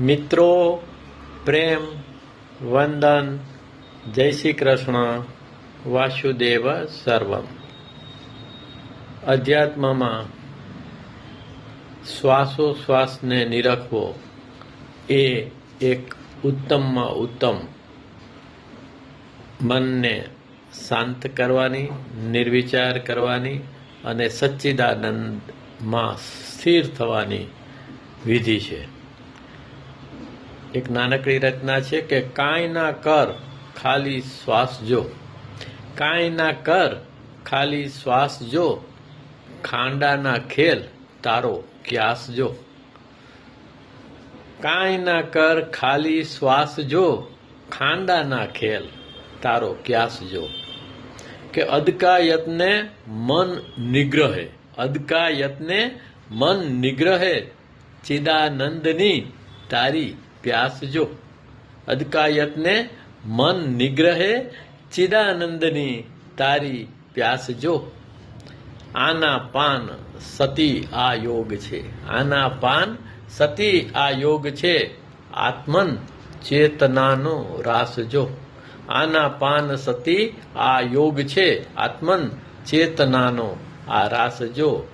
મિત્રો, પ્રેમ, વંદન, જય શ્રી કૃષ્ણ, વાસુદેવ સર્વમ. અધ્યાત્મમાં શ્વાસોશ્વાસને નિરખવો એ એક ઉત્તમમાં ઉત્તમ મનને શાંત કરવાની, નિર્વિચાર કરવાની અને સચ્ચિદાનંદમાં સ્થિર થવાની વિધિ છે. એક નાનકડી રચના છે કે કાંઈ ના કર, ખાલી શ્વાસ જો. કાંઈ ના કર, ખાલી શ્વાસ જો. ખાંડાના ખેલ, તારો ક્યાસ જો. કાંઈ ના કર, ખાલી શ્વાસ જો. ખાંડાના ખેલ, તારો ક્યાસ જો. કે અદકા યત્ને મન નિગ્રહે. અદકા યત્ને મન નિગ્રહે, ચિદાનંદની તારી પ્યાસ જો. અદકા યત્ને મન નિગ્રહે, ચિદાનંદની તારી પ્યાસ જો. આના પાન સતી આ યોગ છે. આના પાન સતી આ યોગ છે. આત્મન ચેતનાનો રાસ જો. આના પાન સતી આ યોગ છે. આત્મન ચેતનાનો આ રાસ જો.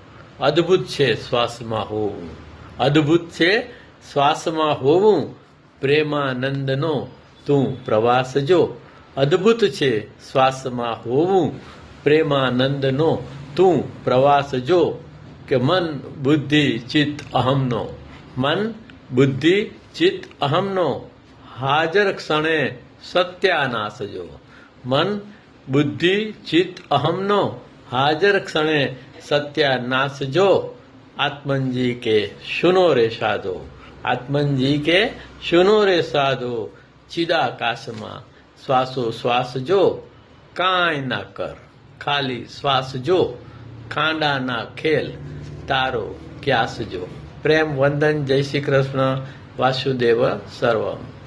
અદ્ભુત છે શ્વાસમાં હોવું. અદ્ભુત છે શ્વાસમાં હોવું. પ્રેમાનંદનો તું પ્રવાસ જો. અદ્ભુત છે શ્વાસમાં હોવું. પ્રેમાનંદનો તું પ્રવાસ જો. કે મન બુદ્ધિ ચિત્ત અહમનો. મન બુદ્ધિ ચિત્ત અહમનો હાજર ક્ષણે સત્યાનાશ જો. મન બુદ્ધિ ચિત્ત અહમનો હાજર ક્ષણે સત્યાનાશ જો. આત્મનજી કે સુનો રે સાધો. આત્મનજી કે સુનો રે સાધો. ચિદાકાશમાં શ્વાસો શ્વાસ જો. કાંઈ ના કર, ખાલી શ્વાસ જો. ખાંડાના ખેલ, તારો ક્યાસ જો. પ્રેમ, વંદન, જય શ્રી કૃષ્ણ, વાસુદેવ સર્વમ.